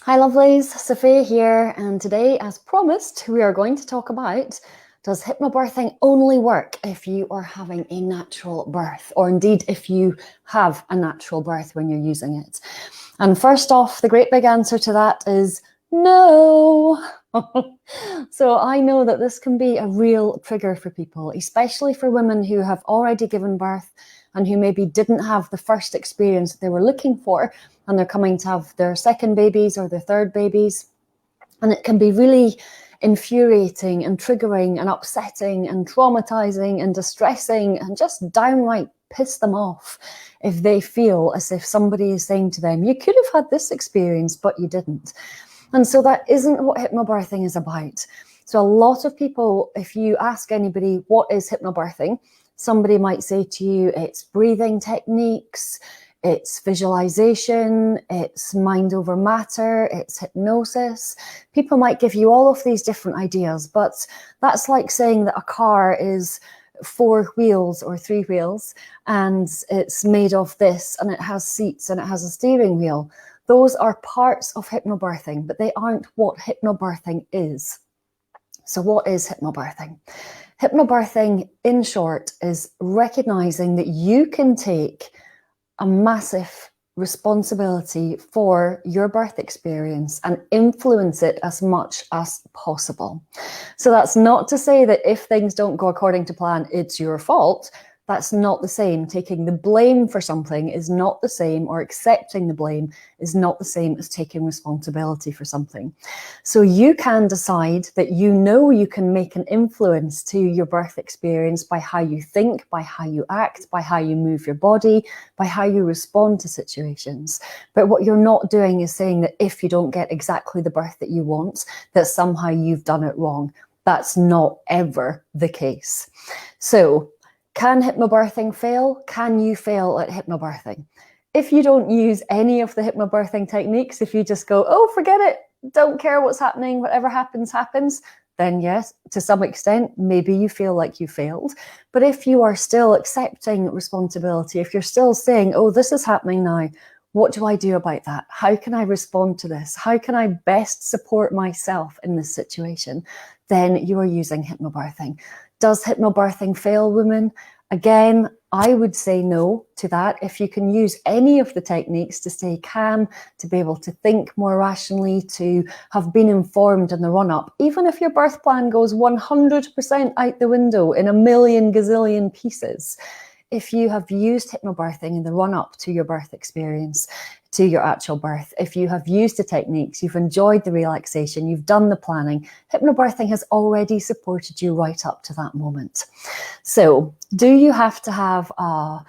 Hi lovelies, Sophia here, and today, as promised, we are going to talk about, does hypnobirthing only work if you are having a natural birth, or indeed if you have a natural birth when you're using it? And first off, the great big answer to that is no. So I know that this can be a real trigger for people, especially for women who have already given birth and who maybe didn't have the first experience they were looking for, and they're coming to have their second babies or their third babies. And it can be really infuriating and triggering and upsetting and traumatizing and distressing and just downright piss them off if they feel as if somebody is saying to them, you could have had this experience, but you didn't. And so that isn't what hypnobirthing is about. So a lot of people, if you ask anybody, what is hypnobirthing? Somebody might say to you, it's breathing techniques, it's visualization, it's mind over matter, it's hypnosis. People might give you all of these different ideas, but that's like saying that a car is 4 wheels or 3 wheels and it's made of this and it has seats and it has a steering wheel. Those are parts of hypnobirthing, but they aren't what hypnobirthing is. So what is hypnobirthing? Hypnobirthing, in short, is recognizing that you can take a massive responsibility for your birth experience and influence it as much as possible. So that's not to say that if things don't go according to plan, it's your fault. That's not the same. Taking the blame for something is not the same, or accepting the blame is not the same as taking responsibility for something. So you can decide that you can make an influence to your birth experience by how you think, by how you act, by how you move your body, by how you respond to situations. But what you're not doing is saying that if you don't get exactly the birth that you want, that somehow you've done it wrong. That's not ever the case. So, can hypnobirthing fail? Can you fail at hypnobirthing? If you don't use any of the hypnobirthing techniques, if you just go, oh, forget it, don't care what's happening, whatever happens, happens, then yes, to some extent, maybe you feel like you failed. But if you are still accepting responsibility, if you're still saying, oh, this is happening now, what do I do about that? How can I respond to this? How can I best support myself in this situation? Then you are using hypnobirthing. Does hypnobirthing fail women? Again, I would say no to that. If you can use any of the techniques to stay calm, to be able to think more rationally, to have been informed in the run-up, even if your birth plan goes 100% out the window in a million gazillion pieces, if you have used hypnobirthing in the run-up to your birth experience, to your actual birth, if you have used the techniques, you've enjoyed the relaxation, you've done the planning, hypnobirthing has already supported you right up to that moment. So, do you have to have a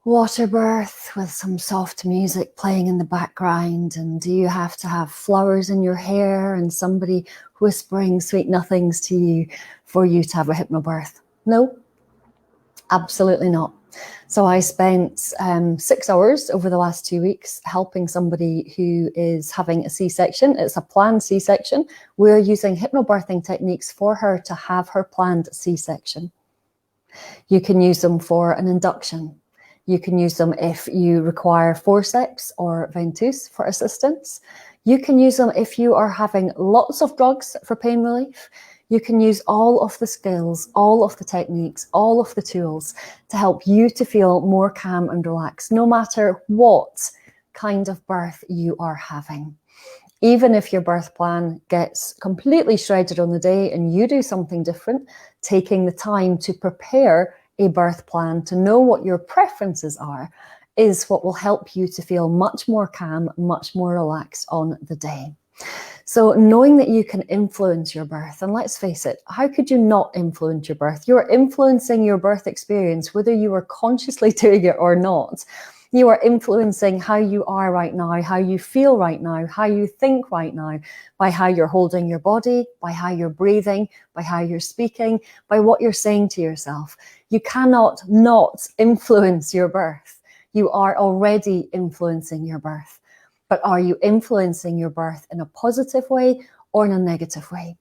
water birth with some soft music playing in the background? And do you have to have flowers in your hair and somebody whispering sweet nothings to you for you to have a hypnobirth? No, absolutely not. So I spent 6 hours over the last 2 weeks helping somebody who is having a C-section. It's a planned C-section. We're using hypnobirthing techniques for her to have her planned C-section. You can use them for an induction. You can use them if you require forceps or ventouse for assistance. You can use them if you are having lots of drugs for pain relief. You can use all of the skills, all of the techniques, all of the tools to help you to feel more calm and relaxed, no matter what kind of birth you are having. Even if your birth plan gets completely shredded on the day and you do something different, taking the time to prepare a birth plan, to know what your preferences are, is what will help you to feel much more calm, much more relaxed on the day. So knowing that you can influence your birth, and let's face it, how could you not influence your birth? You're influencing your birth experience, whether you are consciously doing it or not. You are influencing how you are right now, how you feel right now, how you think right now, by how you're holding your body, by how you're breathing, by how you're speaking, by what you're saying to yourself. You cannot not influence your birth. You are already influencing your birth. But are you influencing your birth in a positive way or in a negative way?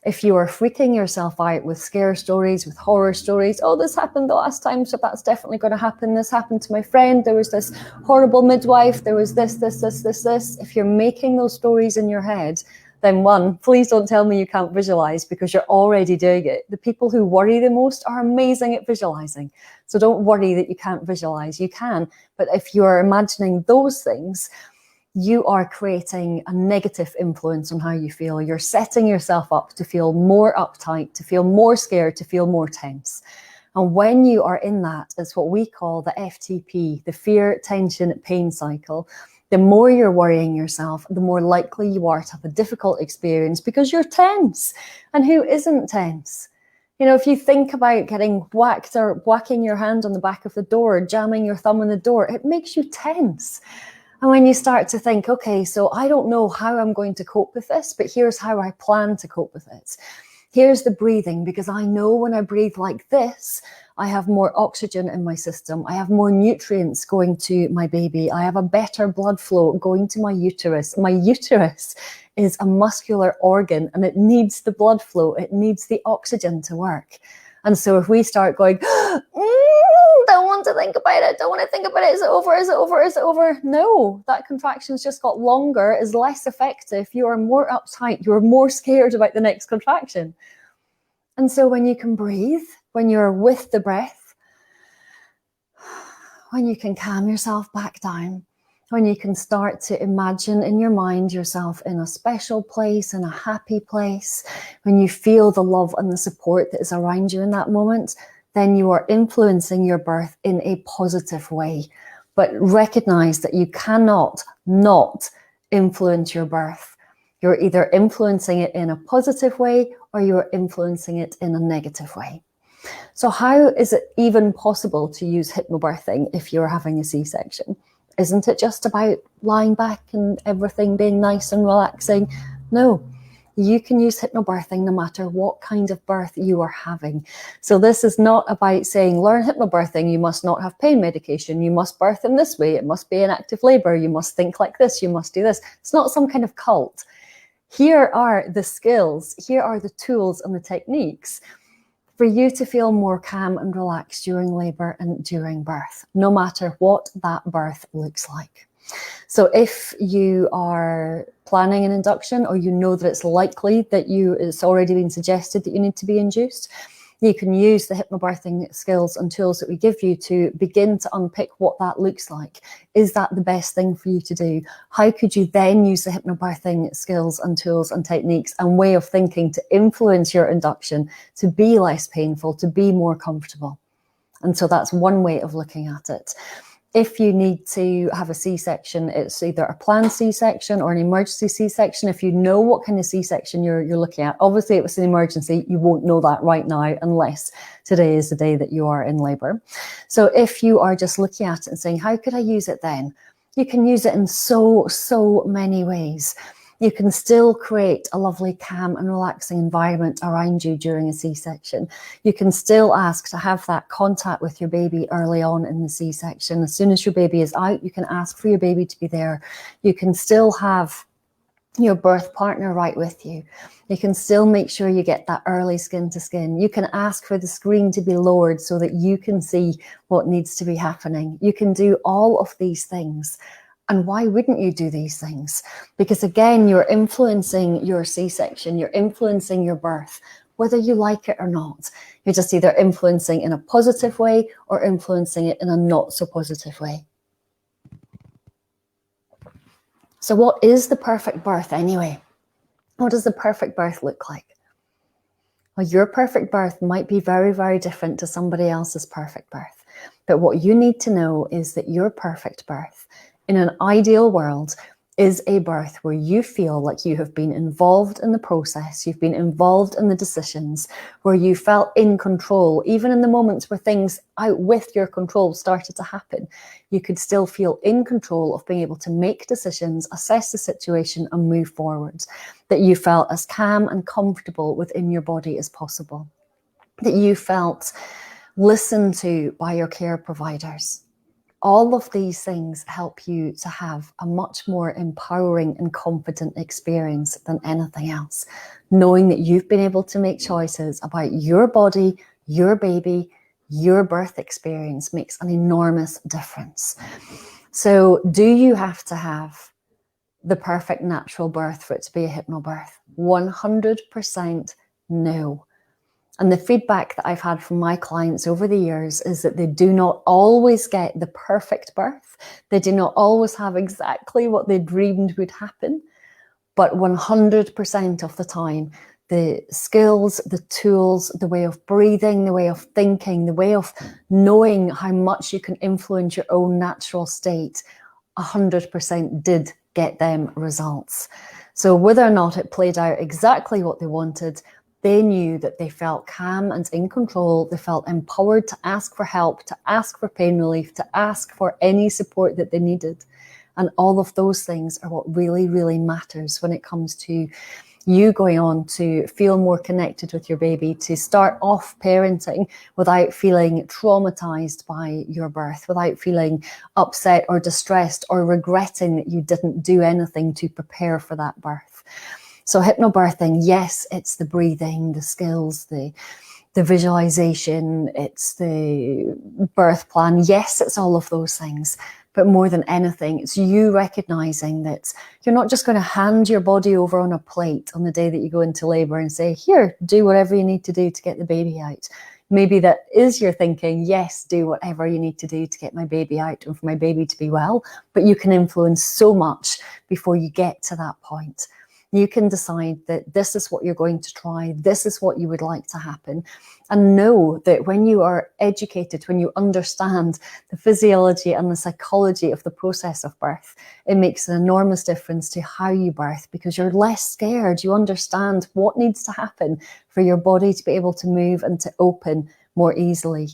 If you are freaking yourself out with scare stories, with horror stories, oh, this happened the last time, so that's definitely going to happen. This happened to my friend. There was this horrible midwife. There was this. If you're making those stories in your head, then one, please don't tell me you can't visualize, because you're already doing it. The people who worry the most are amazing at visualizing. So don't worry that you can't visualize. You can. But if you're imagining those things, you are creating a negative influence on how you feel. You're setting yourself up to feel more uptight, to feel more scared, to feel more tense. And when you are in that, it's what we call the FTP, the fear, tension, pain cycle. The more you're worrying yourself, the more likely you are to have a difficult experience, because you're tense. And who isn't tense? You know, if you think about getting whacked or whacking your hand on the back of the door, jamming your thumb on the door, it makes you tense. And when you start to think, okay, so I don't know how I'm going to cope with this, but here's how I plan to cope with it. Here's the breathing, because I know when I breathe like this, I have more oxygen in my system. I have more nutrients going to my baby. I have a better blood flow going to my uterus. My uterus is a muscular organ, and it needs the blood flow. It needs the oxygen to work. And so if we start going, don't want to think about it, don't want to think about it, is it over, is it over, is it over? No, that contraction's just got longer, is less effective. You are more uptight, you are more scared about the next contraction. And so when you can breathe, when you're with the breath, when you can calm yourself back down, when you can start to imagine in your mind yourself in a special place, in a happy place, when you feel the love and the support that is around you in that moment, then you are influencing your birth in a positive way. But recognize that you cannot not influence your birth. You're either influencing it in a positive way or you're influencing it in a negative way. So how is it even possible to use hypnobirthing if you're having a C-section? Isn't it just about lying back and everything being nice and relaxing? No, you can use hypnobirthing no matter what kind of birth you are having. So this is not about saying, learn hypnobirthing, you must not have pain medication, you must birth in this way, it must be an active labor, you must think like this, you must do this. It's not some kind of cult. Here are the skills, here are the tools and the techniques for you to feel more calm and relaxed during labor and during birth, no matter what that birth looks like. So if you are planning an induction, or you know that it's likely that it's already been suggested that you need to be induced, you can use the hypnobirthing skills and tools that we give you to begin to unpick what that looks like. Is that the best thing for you to do? How could you then use the hypnobirthing skills and tools and techniques and way of thinking to influence your induction to be less painful, to be more comfortable? And so that's one way of looking at it. If you need to have a C-section, it's either a planned C-section or an emergency C-section. If you know what kind of C-section you're looking at, obviously it was an emergency, you won't know that right now unless today is the day that you are in labor. So if you are just looking at it and saying, how could I use it then? You can use it in so many ways. You can still create a lovely, calm and relaxing environment around you during a C-section. You can still ask to have that contact with your baby early on in the C-section. As soon as your baby is out, you can ask for your baby to be there. You can still have your birth partner right with you. You can still make sure you get that early skin to skin. You can ask for the screen to be lowered so that you can see what needs to be happening. You can do all of these things. And why wouldn't you do these things? Because again, you're influencing your C-section, you're influencing your birth, whether you like it or not. You're just either influencing in a positive way or influencing it in a not so positive way. So what is the perfect birth anyway? What does the perfect birth look like? Well, your perfect birth might be very different to somebody else's perfect birth. But what you need to know is that your perfect birth in an ideal world is a birth where you feel like you have been involved in the process, you've been involved in the decisions, where you felt in control, even in the moments where things out with your control started to happen. You could still feel in control of being able to make decisions, assess the situation and move forward. That you felt as calm and comfortable within your body as possible. That you felt listened to by your care providers. All of these things help you to have a much more empowering and confident experience than anything else. Knowing that you've been able to make choices about your body, your baby, your birth experience makes an enormous difference. So do you have to have the perfect natural birth for it to be a hypnobirth? 100% no. And the feedback that I've had from my clients over the years is that they do not always get the perfect birth. They do not always have exactly what they dreamed would happen. But 100% of the time, the skills, the tools, the way of breathing, the way of thinking, the way of knowing how much you can influence your own natural state, 100% did get them results. So whether or not it played out exactly what they wanted, they knew that they felt calm and in control. They felt empowered to ask for help, to ask for pain relief, to ask for any support that they needed. And all of those things are what really, really matters when it comes to you going on to feel more connected with your baby, to start off parenting without feeling traumatized by your birth, without feeling upset or distressed or regretting that you didn't do anything to prepare for that birth. So hypnobirthing, yes, it's the breathing, the skills, the visualization, it's the birth plan. Yes, it's all of those things. But more than anything, it's you recognizing that you're not just going to hand your body over on a plate on the day that you go into labor and say, here, do whatever you need to do to get the baby out. Maybe that is your thinking, yes, do whatever you need to do to get my baby out and for my baby to be well. But you can influence so much before you get to that point. You can decide that this is what you're going to try, this is what you would like to happen, and know that when you are educated, when you understand the physiology and the psychology of the process of birth, it makes an enormous difference to how you birth, because you're less scared. You understand what needs to happen for your body to be able to move and to open more easily.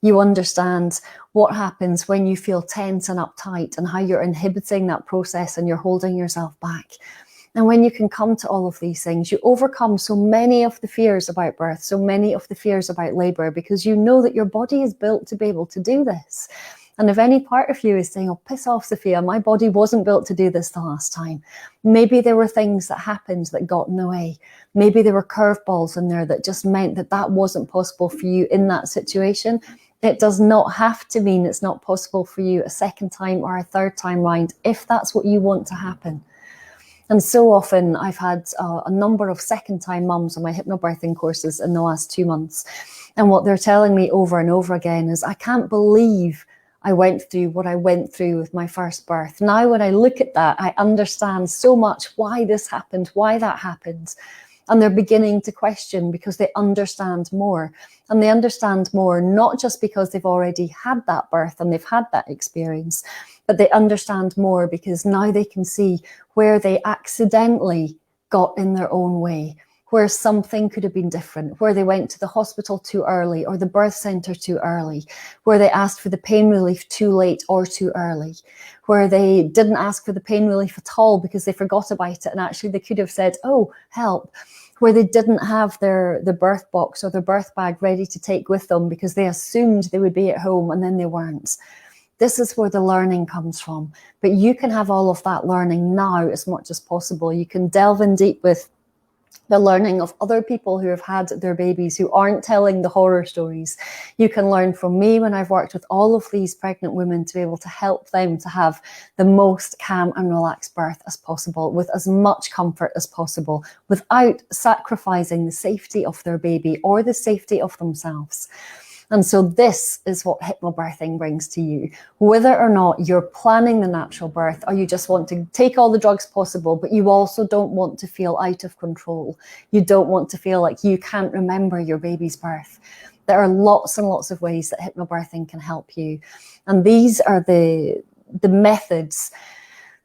You understand what happens when you feel tense and uptight and how you're inhibiting that process and you're holding yourself back. And when you can come to all of these things, you overcome so many of the fears about birth, so many of the fears about labor, because you know that your body is built to be able to do this. And if any part of you is saying, oh, piss off, Sophia, my body wasn't built to do this the last time. Maybe there were things that happened that got in the way. Maybe there were curveballs in there that just meant that that wasn't possible for you in that situation. It does not have to mean it's not possible for you a second time or a third time round, if that's what you want to happen. And so often I've had a number of second-time mums on my hypnobirthing courses in the last 2 months. And what they're telling me over and over again is, I can't believe I went through what I went through with my first birth. Now when I look at that, I understand so much why this happened, why that happened. And they're beginning to question because they understand more. And they understand more not just because they've already had that birth and they've had that experience, but they understand more because now they can see where they accidentally got in their own way, where something could have been different, where they went to the hospital too early or the birth centre too early, where they asked for the pain relief too late or too early, where they didn't ask for the pain relief at all because they forgot about it and actually they could have said, oh, help, where they didn't have the birth box or their birth bag ready to take with them because they assumed they would be at home and then they weren't. This is where the learning comes from. But you can have all of that learning now as much as possible. You can delve in deep with the learning of other people who have had their babies who aren't telling the horror stories. You can learn from me when I've worked with all of these pregnant women to be able to help them to have the most calm and relaxed birth as possible, with as much comfort as possible, without sacrificing the safety of their baby or the safety of themselves. And so this is what hypnobirthing brings to you. Whether or not you're planning the natural birth or you just want to take all the drugs possible, but you also don't want to feel out of control. You don't want to feel like you can't remember your baby's birth. There are lots and lots of ways that hypnobirthing can help you. And these are the methods,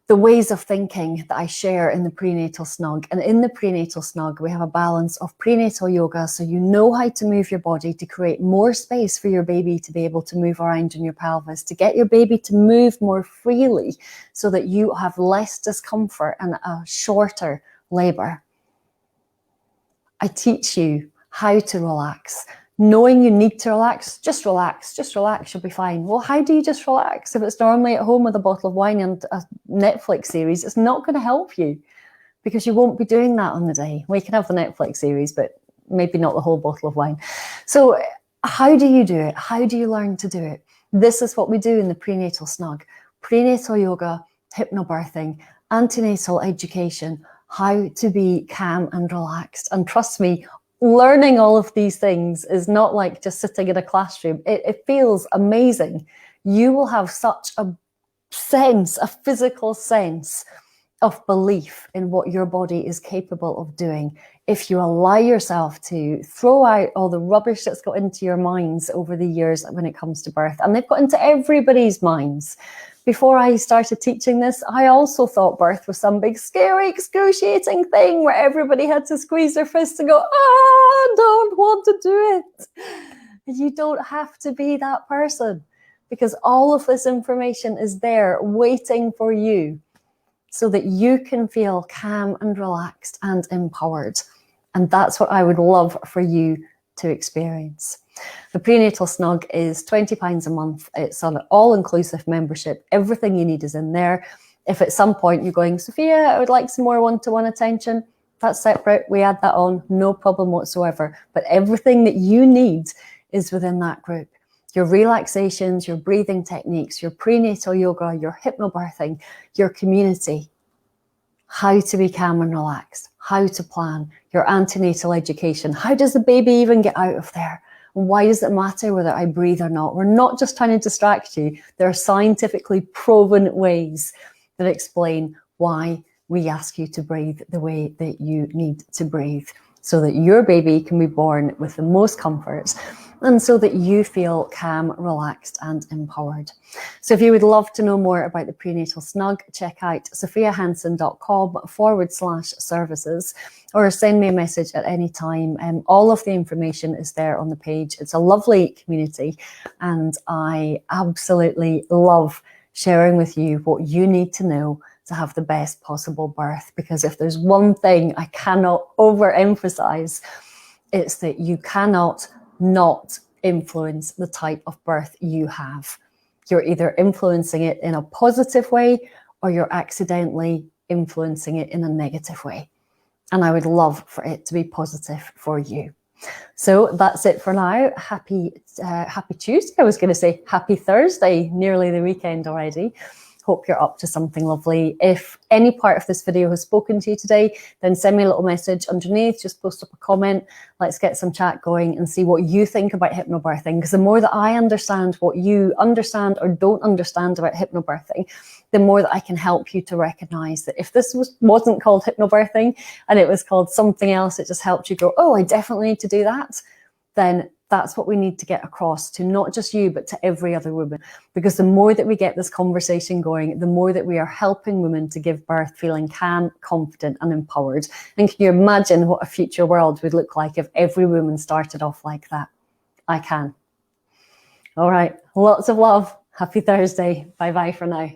the ways of thinking that I share in the prenatal snug. And in the prenatal snug, we have a balance of prenatal yoga, so you know how to move your body to create more space for your baby to be able to move around in your pelvis, to get your baby to move more freely so that you have less discomfort and a shorter labor. I teach you how to relax, Knowing you need to relax, just relax, you'll be fine. Well, how do you just relax? If it's normally at home with a bottle of wine and a Netflix series, it's not going to help you because you won't be doing that on the day. We can have the Netflix series, but maybe not the whole bottle of wine. So how do you do it? How do you learn to do it? This is what we do in the prenatal snug. Prenatal yoga, hypnobirthing, antenatal education, how to be calm and relaxed. And trust me, learning all of these things is not like just sitting in a classroom. It feels amazing. You will have such a sense, a physical sense of belief in what your body is capable of doing if you allow yourself to throw out all the rubbish that's got into your minds over the years when it comes to birth. And they've got into everybody's minds. Before I started teaching this, I also thought birth was some big, scary, excruciating thing where everybody had to squeeze their fists and go, I don't want to do it. You don't have to be that person because all of this information is there waiting for you so that you can feel calm and relaxed and empowered. And that's what I would love for you to experience. The prenatal snug is £20 a month. It's an all-inclusive membership. Everything you need is in there. If at some point you're going, Sophia, I would like some more one-to-one attention, that's separate. We add that on, no problem whatsoever. But everything that you need is within that group. Your relaxations, your breathing techniques, your prenatal yoga, your hypnobirthing, your community, how to be calm and relaxed, how to plan, your antenatal education. How does the baby even get out of there? Why does it matter whether I breathe or not? We're not just trying to distract you. There are scientifically proven ways that explain why we ask you to breathe the way that you need to breathe so that your baby can be born with the most comfort and so that you feel calm, relaxed and empowered. So if you would love to know more about the prenatal snug, check out sophiahansen.com/services or send me a message at any time. All of the information is there on the page. It's a lovely community and I absolutely love sharing with you what you need to know to have the best possible birth, because if there's one thing I cannot overemphasize, it's that you cannot not influence the type of birth you have. You're either influencing it in a positive way or you're accidentally influencing it in a negative way. And I would love for it to be positive for you. So that's it for now. Happy Tuesday. I was going to say happy Thursday, nearly the weekend already. Hope you're up to something lovely. If any part of this video has spoken to you today, then send me a little message underneath. Just post up a comment. Let's get some chat going and see what you think about hypnobirthing. Because the more that I understand what you understand or don't understand about hypnobirthing, the more that I can help you to recognize that if this wasn't called hypnobirthing and it was called something else, it just helped you go, oh, I definitely need to do that, then that's what we need to get across to not just you, but to every other woman. Because the more that we get this conversation going, the more that we are helping women to give birth feeling calm, confident and empowered. And can you imagine what a future world would look like if every woman started off like that? I can. All right, lots of love. Happy Thursday. Bye-bye for now.